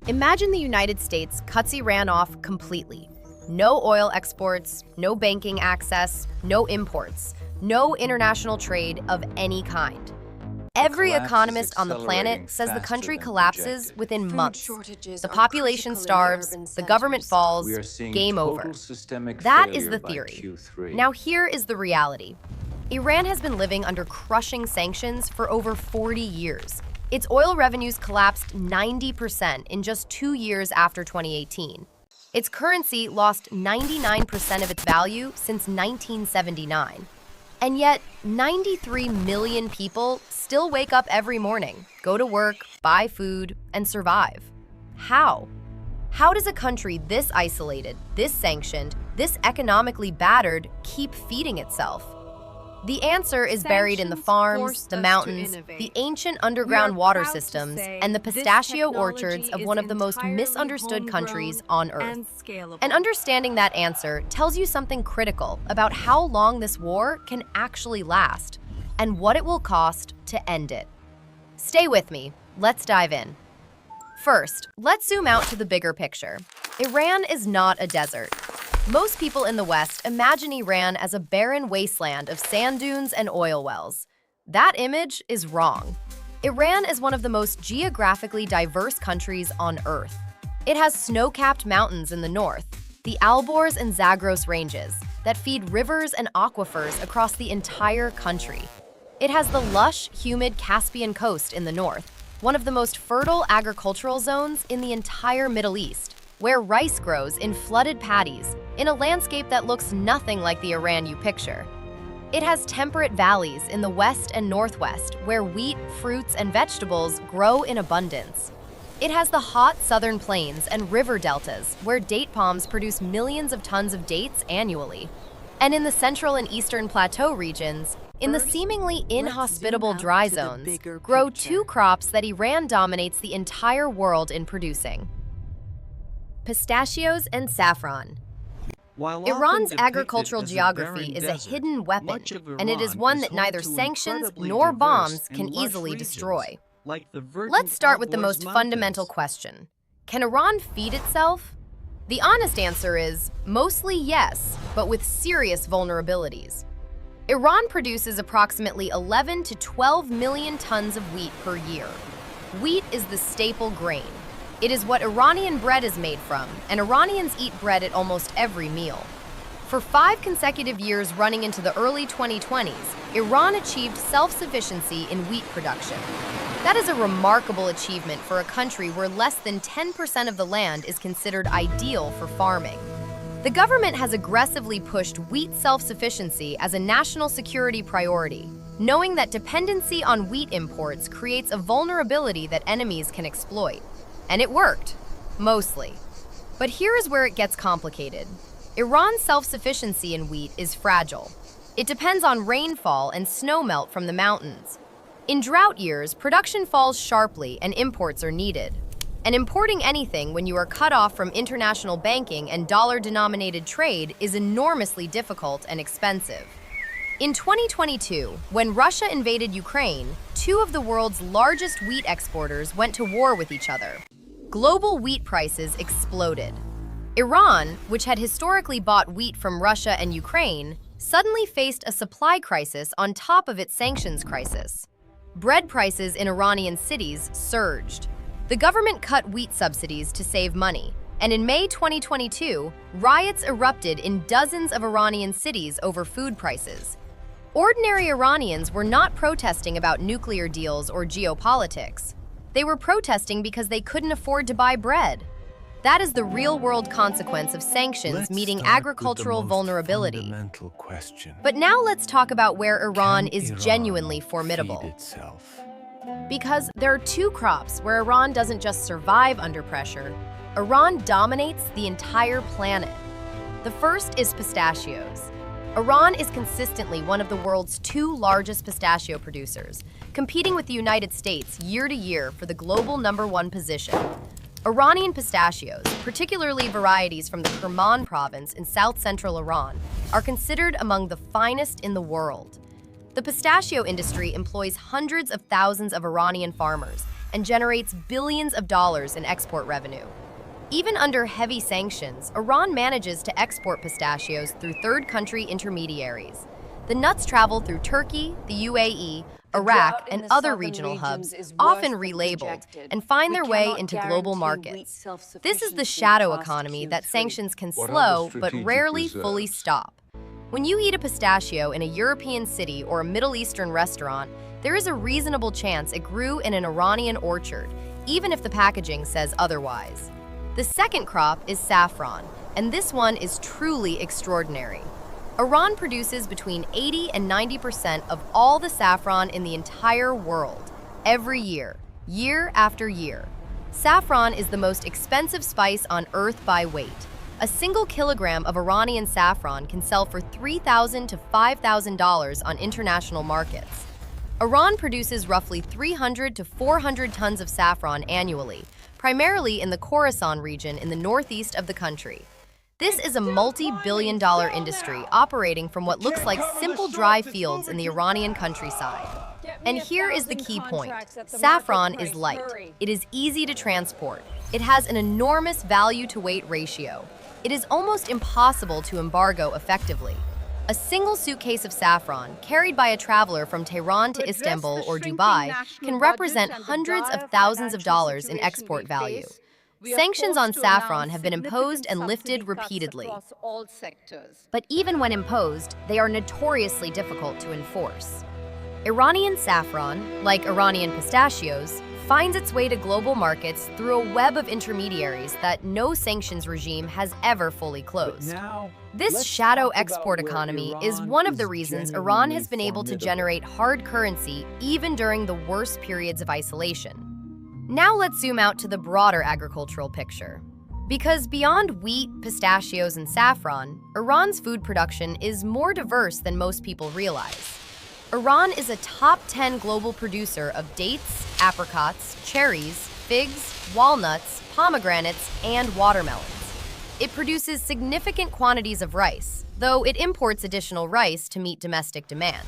Imagine the United States cuts Iran off completely. No oil exports, no banking access, no imports, no international trade of any kind. Every economist on the planet says the country collapses within months. The population starves, the government falls, game over. That is the theory. Now here is the reality. Iran has been living under crushing sanctions for over 40 years. Its oil revenues collapsed 90% in just 2 years after 2018. Its currency lost 99% of its value since 1979. And yet, 93 million people still wake up every morning, go to work, buy food, and survive. How? How does a country this isolated, this sanctioned, this economically battered keep feeding itself? The answer is buried in the farms, the mountains, the ancient underground water systems, and the pistachio orchards of one of the most misunderstood countries on Earth. And understanding that answer tells you something critical about how long this war can actually last, and what it will cost to end it. Stay with me. Let's dive in. First, let's zoom out to the bigger picture. Iran is not a desert. Most people in the West imagine Iran as a barren wasteland of sand dunes and oil wells. That image is wrong. Iran is one of the most geographically diverse countries on Earth. It has snow-capped mountains in the north, the Alborz and Zagros ranges, that feed rivers and aquifers across the entire country. It has the lush, humid Caspian coast in the north, one of the most fertile agricultural zones in the entire Middle East, where rice grows in flooded paddies in a landscape that looks nothing like the Iran you picture. It has temperate valleys in the west and northwest where wheat, fruits, and vegetables grow in abundance. It has the hot southern plains and river deltas where date palms produce millions of tons of dates annually. And in the central and eastern plateau regions, in the seemingly inhospitable dry zones, grow two crops that Iran dominates the entire world in producing: pistachios and saffron. Iran's agricultural geography is a hidden weapon, and it is one that neither sanctions nor bombs can easily destroy. Let's start with the most fundamental question. Can Iran feed itself? The honest answer is mostly yes, but with serious vulnerabilities. Iran produces approximately 11 to 12 million tons of wheat per year. Wheat is the staple grain. It is what Iranian bread is made from, and Iranians eat bread at almost every meal. For 5 consecutive years running into the early 2020s, Iran achieved self-sufficiency in wheat production. That is a remarkable achievement for a country where less than 10% of the land is considered ideal for farming. The government has aggressively pushed wheat self-sufficiency as a national security priority, knowing that dependency on wheat imports creates a vulnerability that enemies can exploit. And it worked, mostly. But here is where it gets complicated. Iran's self-sufficiency in wheat is fragile. It depends on rainfall and snowmelt from the mountains. In drought years, production falls sharply and imports are needed. And importing anything when you are cut off from international banking and dollar-denominated trade is enormously difficult and expensive. In 2022, when Russia invaded Ukraine, 2 of the world's largest wheat exporters went to war with each other. Global wheat prices exploded. Iran, which had historically bought wheat from Russia and Ukraine, suddenly faced a supply crisis on top of its sanctions crisis. Bread prices in Iranian cities surged. The government cut wheat subsidies to save money, and in May 2022, riots erupted in dozens of Iranian cities over food prices. Ordinary Iranians were not protesting about nuclear deals or geopolitics. They were protesting because they couldn't afford to buy bread. That is the real-world consequence of sanctions meeting agricultural vulnerability. But now let's talk about where Iran is genuinely formidable. Because there are 2 crops where Iran doesn't just survive under pressure, Iran dominates the entire planet. The first is pistachios. Iran is consistently one of the world's 2 largest pistachio producers, competing with the United States year to year for the global #1 position. Iranian pistachios, particularly varieties from the Kerman province in south-central Iran, are considered among the finest in the world. The pistachio industry employs hundreds of thousands of Iranian farmers and generates billions of dollars in export revenue. Even under heavy sanctions, Iran manages to export pistachios through third-country intermediaries. The nuts travel through Turkey, the UAE, Iraq, and other regional hubs, often relabeled, and find their way into global markets. This is the shadow economy that sanctions can slow but rarely fully stop. When you eat a pistachio in a European city or a Middle Eastern restaurant, there is a reasonable chance it grew in an Iranian orchard, even if the packaging says otherwise. The second crop is saffron, and this one is truly extraordinary. Iran produces between 80 and 90% of all the saffron in the entire world, every year, year after year. Saffron is the most expensive spice on earth by weight. A single kilogram of Iranian saffron can sell for $3,000 to $5,000 on international markets. Iran produces roughly 300 to 400 tons of saffron annually, primarily in the Khorasan region in the northeast of the country. This is a multi-billion-dollar industry operating from what looks like simple dry fields in the Iranian countryside. And here is the key point. Saffron is light. It is easy to transport. It has an enormous value-to-weight ratio. It is almost impossible to embargo effectively. A single suitcase of saffron, carried by a traveler from Tehran to Istanbul or Dubai, can represent hundreds of thousands of dollars in export value. Sanctions on saffron have been imposed and lifted repeatedly. But even when imposed, they are notoriously difficult to enforce. Iranian saffron, like Iranian pistachios, finds its way to global markets through a web of intermediaries that no sanctions regime has ever fully closed. This shadow export economy is one of the reasons Iran has been able to generate hard currency even during the worst periods of isolation. Now let's zoom out to the broader agricultural picture. Because beyond wheat, pistachios, and saffron, Iran's food production is more diverse than most people realize. Iran is a top 10 global producer of dates, apricots, cherries, figs, walnuts, pomegranates, and watermelons. It produces significant quantities of rice, though it imports additional rice to meet domestic demand.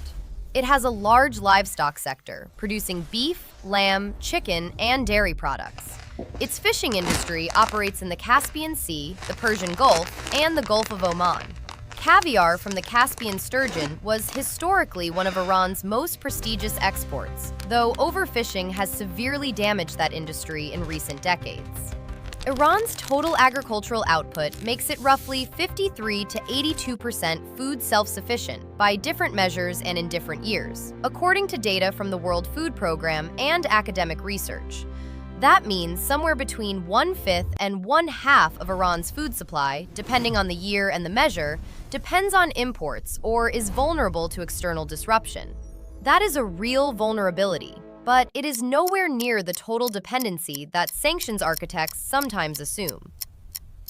It has a large livestock sector, producing beef, lamb, chicken, and dairy products. Its fishing industry operates in the Caspian Sea, the Persian Gulf, and the Gulf of Oman. Caviar from the Caspian sturgeon was historically one of Iran's most prestigious exports, though overfishing has severely damaged that industry in recent decades. Iran's total agricultural output makes it roughly 53 to 82% food self-sufficient by different measures and in different years, according to data from the World Food Program and academic research. That means somewhere between 1/5 and 1/2 of Iran's food supply, depending on the year and the measure, depends on imports or is vulnerable to external disruption. That is a real vulnerability, but it is nowhere near the total dependency that sanctions architects sometimes assume.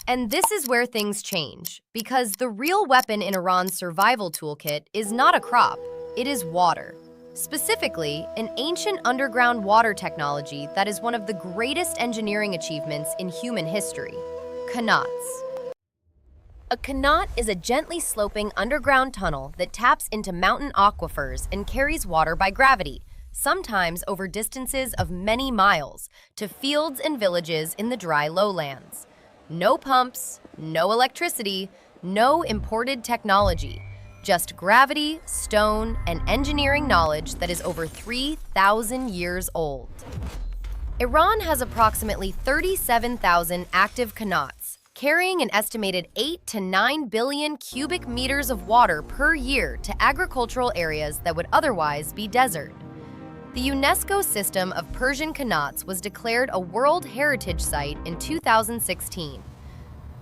And this is where things change, because the real weapon in Iran's survival toolkit is not a crop, it is water. Specifically, an ancient underground water technology that is one of the greatest engineering achievements in human history: qanats. A qanat is a gently sloping underground tunnel that taps into mountain aquifers and carries water by gravity, sometimes over distances of many miles, to fields and villages in the dry lowlands. No pumps, no electricity, no imported technology. Just gravity, stone, and engineering knowledge that is over 3,000 years old. Iran has approximately 37,000 active qanats, carrying an estimated 8 to 9 billion cubic meters of water per year to agricultural areas that would otherwise be desert. The UNESCO system of Persian qanats was declared a World Heritage Site in 2016.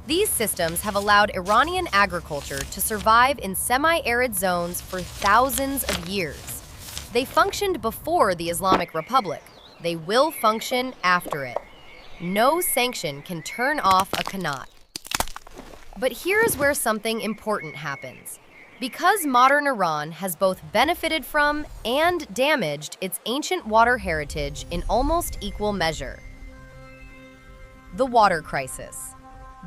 These systems have allowed Iranian agriculture to survive in semi-arid zones for thousands of years. They functioned before the Islamic Republic. They will function after it. No sanction can turn off a qanat. But here's where something important happens. Because modern Iran has both benefited from and damaged its ancient water heritage in almost equal measure. The water crisis.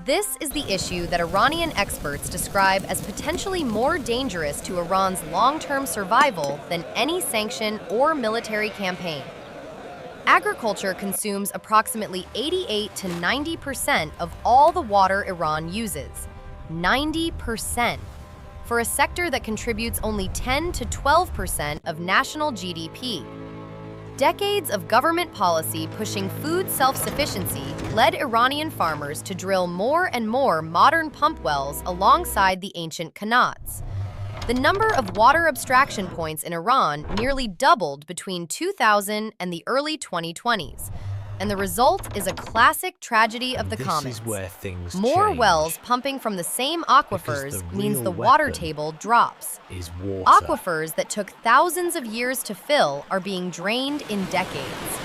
This is the issue that Iranian experts describe as potentially more dangerous to Iran's long-term survival than any sanction or military campaign. Agriculture consumes approximately 88 to 90% of all the water Iran uses. 90%. For a sector that contributes only 10 to 12% of national GDP. Decades of government policy pushing food self-sufficiency led Iranian farmers to drill more and more modern pump wells alongside the ancient qanats. The number of water abstraction points in Iran nearly doubled between 2000 and the early 2020s, and the result is a classic tragedy of the commons. This is where things More change. wells pumping from the same aquifers means real the water weapon table drops. Is water. Aquifers that took thousands of years to fill are being drained in decades.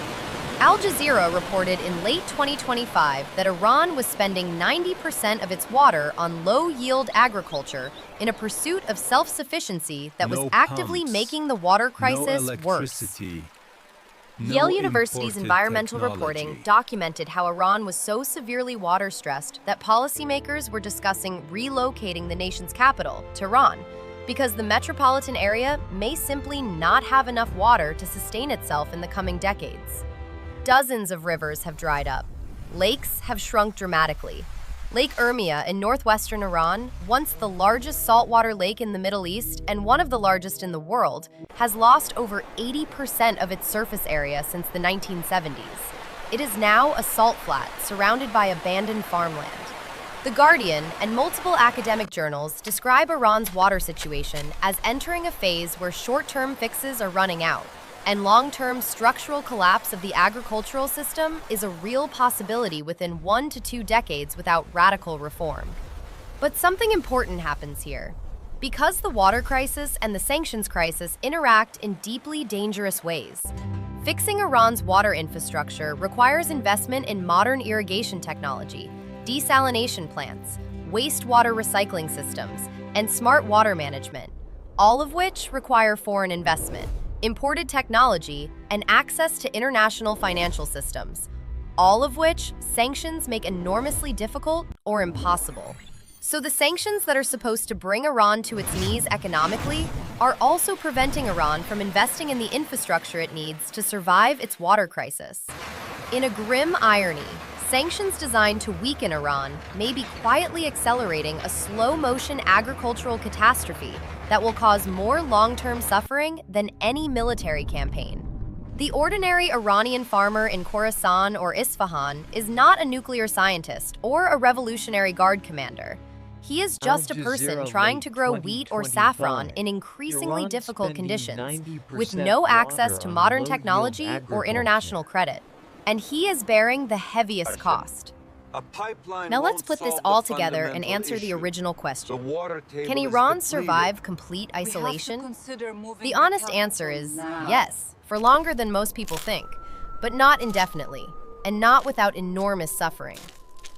Al Jazeera reported in late 2025 that Iran was spending 90% of its water on low-yield agriculture in a pursuit of self-sufficiency that was actively making the water crisis worse. Yale University's environmental reporting documented how Iran was so severely water-stressed that policymakers were discussing relocating the nation's capital, Tehran, because the metropolitan area may simply not have enough water to sustain itself in the coming decades. Dozens of rivers have dried up. Lakes have shrunk dramatically. Lake Urmia in northwestern Iran, once the largest saltwater lake in the Middle East and one of the largest in the world, has lost over 80% of its surface area since the 1970s. It is now a salt flat surrounded by abandoned farmland. The Guardian and multiple academic journals describe Iran's water situation as entering a phase where short-term fixes are running out, and long-term structural collapse of the agricultural system is a real possibility within 1 to 2 decades without radical reform. But something important happens here. Because the water crisis and the sanctions crisis interact in deeply dangerous ways, fixing Iran's water infrastructure requires investment in modern irrigation technology, desalination plants, wastewater recycling systems, and smart water management, all of which require foreign investment, imported technology, and access to international financial systems, all of which sanctions make enormously difficult or impossible. So the sanctions that are supposed to bring Iran to its knees economically are also preventing Iran from investing in the infrastructure it needs to survive its water crisis. In a grim irony, sanctions designed to weaken Iran may be quietly accelerating a slow-motion agricultural catastrophe that will cause more long-term suffering than any military campaign. The ordinary Iranian farmer in Khorasan or Isfahan is not a nuclear scientist or a Revolutionary Guard commander. He is just a person trying to grow wheat or saffron in increasingly difficult conditions, with no access to modern technology or international credit. And he is bearing the heaviest cost. Now let's put this all together and answer the original question. Can Iran survive complete isolation? The honest answer is yes, for longer than most people think, but not indefinitely, and not without enormous suffering.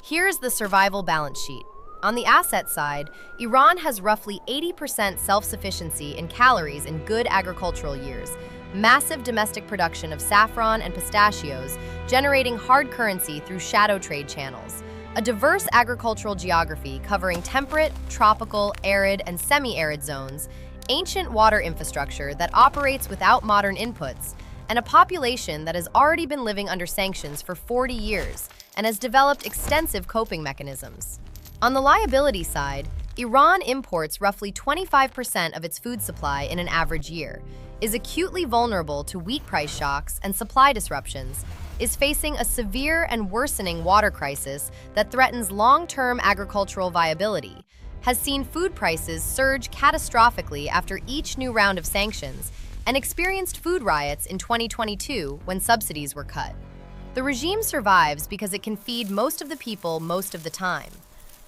Here's the survival balance sheet. On the asset side, Iran has roughly 80% self-sufficiency in calories in good agricultural years, massive domestic production of saffron and pistachios, generating hard currency through shadow trade channels, a diverse agricultural geography covering temperate, tropical, arid, and semi-arid zones, ancient water infrastructure that operates without modern inputs, and a population that has already been living under sanctions for 40 years and has developed extensive coping mechanisms. On the liability side, Iran imports roughly 25% of its food supply in an average year, is acutely vulnerable to wheat price shocks and supply disruptions, is facing a severe and worsening water crisis that threatens long-term agricultural viability, has seen food prices surge catastrophically after each new round of sanctions, and experienced food riots in 2022 when subsidies were cut. The regime survives because it can feed most of the people most of the time.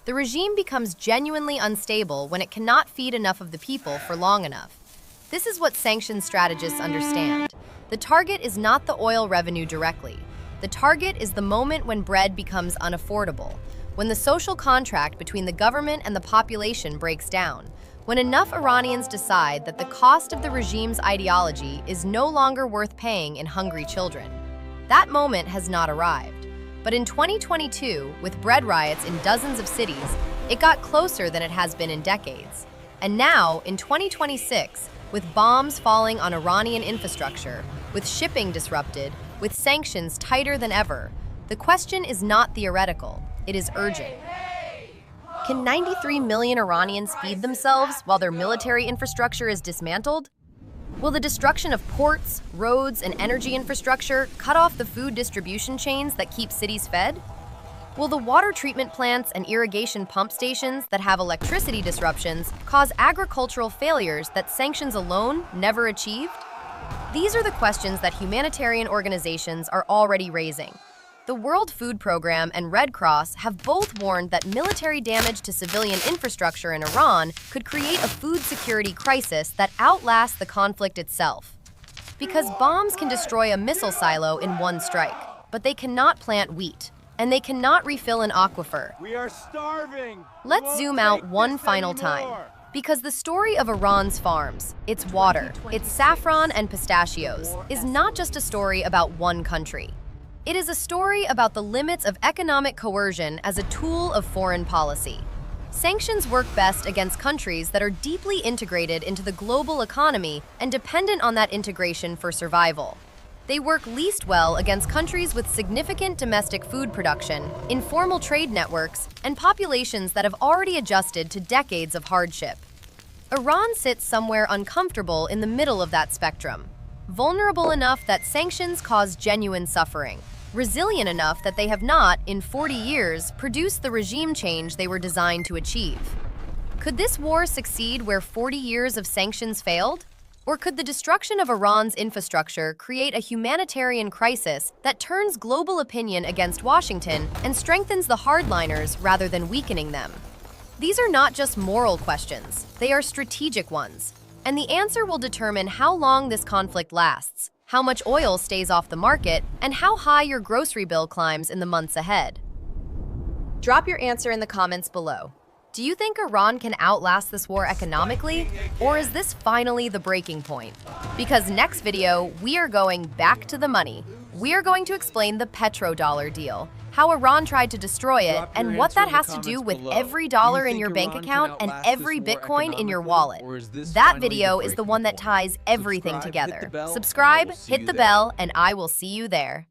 The regime becomes genuinely unstable when it cannot feed enough of the people for long enough. This is what sanctions strategists understand. The target is not the oil revenue directly. The target is the moment when bread becomes unaffordable, when the social contract between the government and the population breaks down, when enough Iranians decide that the cost of the regime's ideology is no longer worth paying in hungry children. That moment has not arrived. But in 2022, with bread riots in dozens of cities, it got closer than it has been in decades. And now, in 2026, with bombs falling on Iranian infrastructure, with shipping disrupted, with sanctions tighter than ever. The question is not theoretical, it is urgent. Can 93 million Iranians feed themselves while their military infrastructure is dismantled? Will the destruction of ports, roads, and energy infrastructure cut off the food distribution chains that keep cities fed? Will the water treatment plants and irrigation pump stations that have electricity disruptions cause agricultural failures that sanctions alone never achieved? These are the questions that humanitarian organizations are already raising. The World Food Program and Red Cross have both warned that military damage to civilian infrastructure in Iran could create a food security crisis that outlasts the conflict itself. Because bombs can destroy a missile silo in one strike, but they cannot plant wheat, and they cannot refill an aquifer. We are starving. Let's zoom out one final time. Because the story of Iran's farms, its water, its saffron and pistachios, is not just a story about one country. It is a story about the limits of economic coercion as a tool of foreign policy. Sanctions work best against countries that are deeply integrated into the global economy and dependent on that integration for survival. They work least well against countries with significant domestic food production, informal trade networks, and populations that have already adjusted to decades of hardship. Iran sits somewhere uncomfortable in the middle of that spectrum, vulnerable enough that sanctions cause genuine suffering, resilient enough that they have not, in 40 years, produced the regime change they were designed to achieve. Could this war succeed where 40 years of sanctions failed? Or could the destruction of Iran's infrastructure create a humanitarian crisis that turns global opinion against Washington and strengthens the hardliners rather than weakening them? These are not just moral questions, they are strategic ones. And the answer will determine how long this conflict lasts, how much oil stays off the market, and how high your grocery bill climbs in the months ahead. Drop your answer in the comments below. Do you think Iran can outlast this war economically? Or is this finally the breaking point? Because next video, we are going back to the money. We are going to explain the petrodollar deal, how Iran tried to destroy it, and what that has to do with every dollar in your bank account and every Bitcoin in your wallet. That video is the one that ties everything together. Subscribe, hit the bell, and I will see you there.